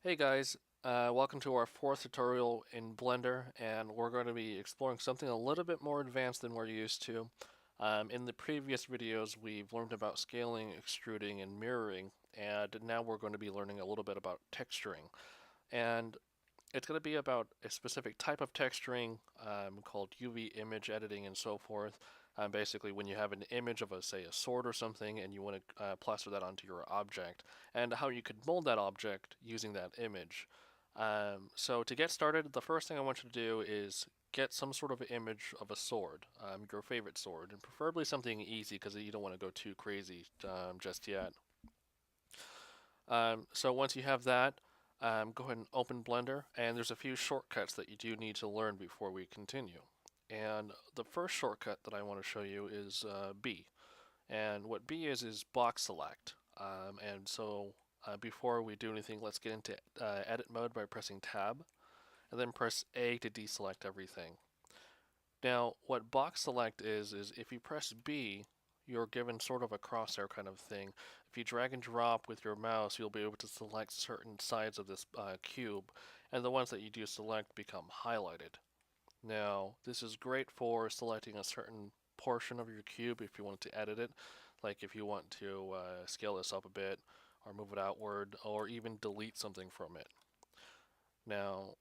Hey guys, welcome to our fourth tutorial in Blender, and we're going to be exploring something a little bit more advanced than we're used to. In the previous videos, we've learned about scaling, extruding, and mirroring, and now we're going to be learning a little bit about texturing. And it's going to be about a specific type of texturing called UV image editing and so forth. Basically, when you have an image of, say, a sword or something, and you want to plaster that onto your object, and how you could mold that object using that image. So to get started, the first thing I want you to do is get some sort of image of a sword, your favorite sword, and preferably something easy because you don't want to go too crazy just yet. So once you have that, go ahead and open Blender, and there's a few shortcuts that you do need to learn before we continue. And the first shortcut that I want to show you is B. And what B is box select. Before we do anything, let's get into edit mode by pressing Tab, and then press A to deselect everything. Now, what box select is if you press B, you're given sort of a crosshair kind of thing. If you drag and drop with your mouse, you'll be able to select certain sides of this cube, and the ones that you do select become highlighted. Now, this is great for selecting a certain portion of your cube if you want to edit it, like if you want to scale this up a bit, or move it outward, or even delete something from it. Now,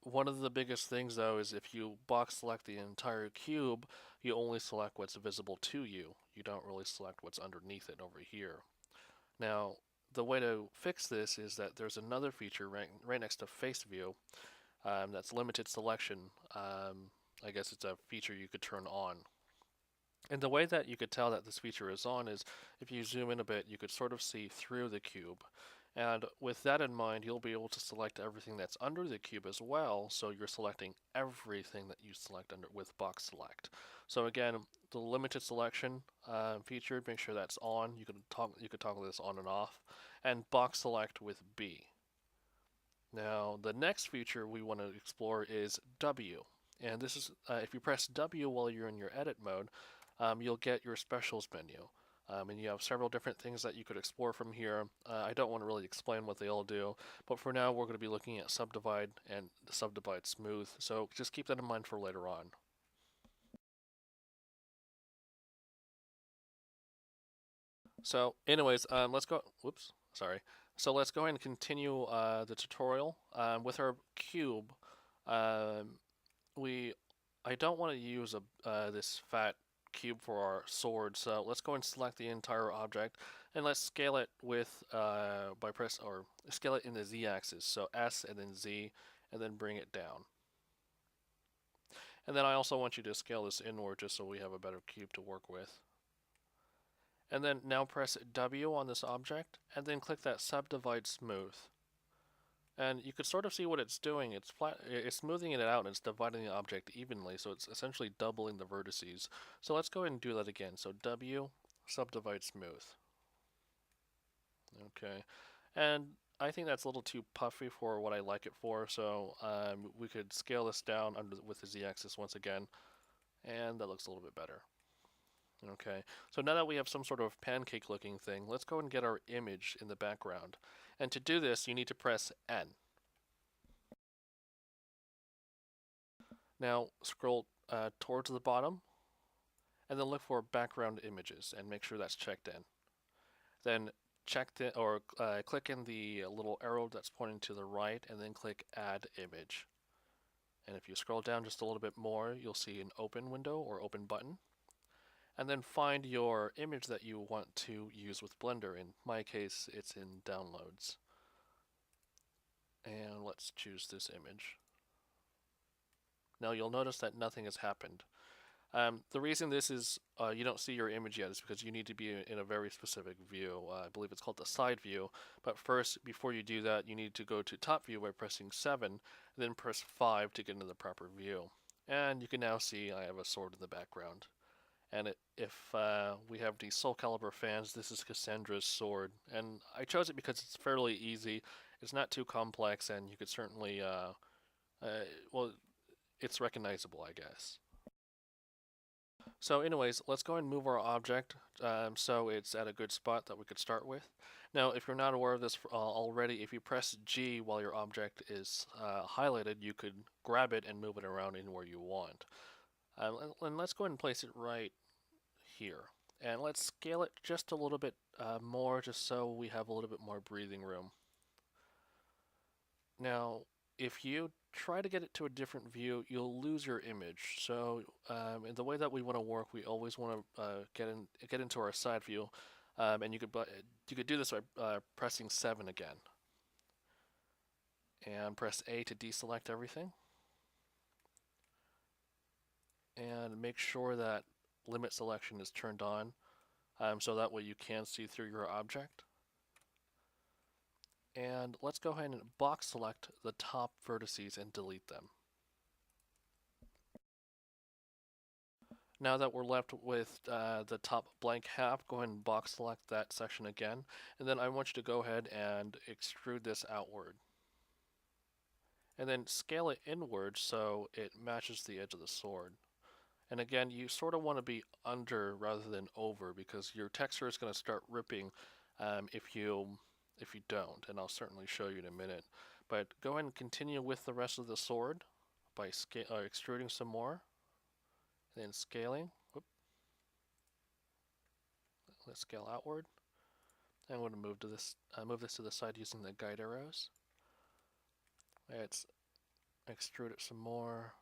one of the biggest things though is if you box select the entire cube, you only select what's visible to you. You don't really select what's underneath it over here. Now, the way to fix this is that there's another feature right next to face view that's limited selection. I guess it's a feature you could turn on. And the way that you could tell that this feature is on is if you zoom in a bit, you could sort of see through the cube. And with that in mind, you'll be able to select everything that's under the cube as well, so you're selecting everything that you select under with box select. So again, the limited selection feature, make sure that's on. You could toggle this on and off, and box select with B. Now, the next feature we want to explore is W. And this is, if you press W while you're in your edit mode, you'll get your specials menu. And you have several different things that you could explore from here. I don't want to really explain what they all do, but for now we're going to be looking at subdivide and subdivide smooth, so just keep that in mind for later on. So anyways, let's go, whoops, sorry. So let's go ahead and continue the tutorial. With our cube, um, we I don't want to use this fat cube for our sword, so let's go and select the entire object, and let's scale it with scale it in the z-axis, so S and then Z, and then bring it down. And then I also want you to scale this inward just so we have a better cube to work with. And then now press W on this object, and then click that subdivide smooth. And you could sort of see what it's doing. It's smoothing it out and it's dividing the object evenly, so it's essentially doubling the vertices. So let's go ahead and do that again. So W, subdivide smooth. Okay. And I think that's a little too puffy for what I like it for, so we could scale this down with the z-axis once again, and that looks a little bit better. Okay, so now that we have some sort of pancake looking thing, let's go and get our image in the background. And to do this, you need to press N. Now scroll towards the bottom, and then look for background images and make sure that's checked in. Then click in the little arrow that's pointing to the right, and then click Add Image. And if you scroll down just a little bit more, you'll see an open window or open button. And then find your image that you want to use with Blender. In my case, it's in Downloads. And let's choose this image. Now you'll notice that nothing has happened. The reason this is you don't see your image yet is because you need to be in a very specific view. I believe it's called the side view. But first, before you do that, you need to go to top view by pressing 7, then press 5 to get into the proper view. And you can now see I have a sword in the background. And if we have the Soul Calibur fans, this is Cassandra's sword. And I chose it because it's fairly easy. It's not too complex, and you could certainly, well, it's recognizable, I guess. So anyways, let's go and move our object so it's at a good spot that we could start with. Now, if you're not aware of this already, if you press G while your object is highlighted, you could grab it and move it around anywhere you want. And let's go ahead and place it right here. And let's scale it just a little bit more, just so we have a little bit more breathing room. Now, if you try to get it to a different view, you'll lose your image. So in the way that we want to work, we always want to get into our side view, and you could do this by pressing 7 again, and press A to deselect everything, and make sure that limit selection is turned on, so that way you can see through your object. And let's go ahead and box select the top vertices and delete them. Now that we're left with the top blank half, go ahead and box select that section again, and then I want you to go ahead and extrude this outward. And then scale it inward so it matches the edge of the sword. And again, you sort of want to be under rather than over, because your texture is going to start ripping if you don't, and I'll certainly show you in a minute. But go ahead and continue with the rest of the sword by extruding some more, and then scaling. Whoop. Let's scale outward. I'm going to move this to the side using the guide arrows. Let's extrude it some more,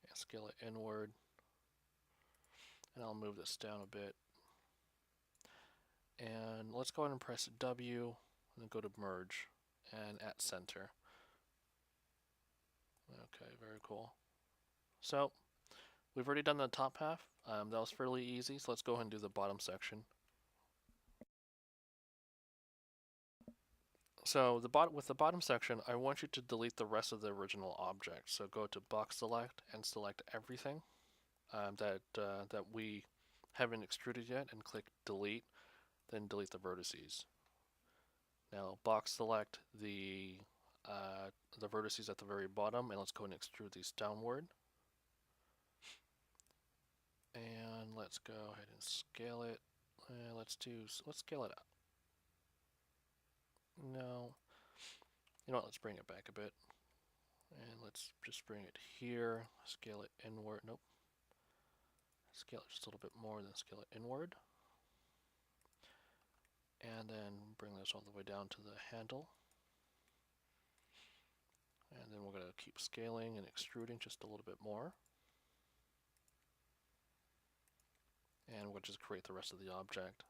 and scale it inward. And I'll move this down a bit. And let's go ahead and press W, and then go to merge, and at center. Okay, very cool. So, we've already done the top half. That was fairly easy, so let's go ahead and do the bottom section. So with the bottom section, I want you to delete the rest of the original object. So go to box select and select everything that we haven't extruded yet, and click delete, then delete the vertices. Now box select the vertices at the very bottom, and let's go ahead and extrude these downward. And let's go ahead and scale it. Let's scale it out. No. You know what, let's bring it back a bit. And let's just bring it here, scale it inward. Nope. Scale it just a little bit more, then scale it inward. And then bring this all the way down to the handle. And then we're going to keep scaling and extruding just a little bit more. And we'll just create the rest of the object.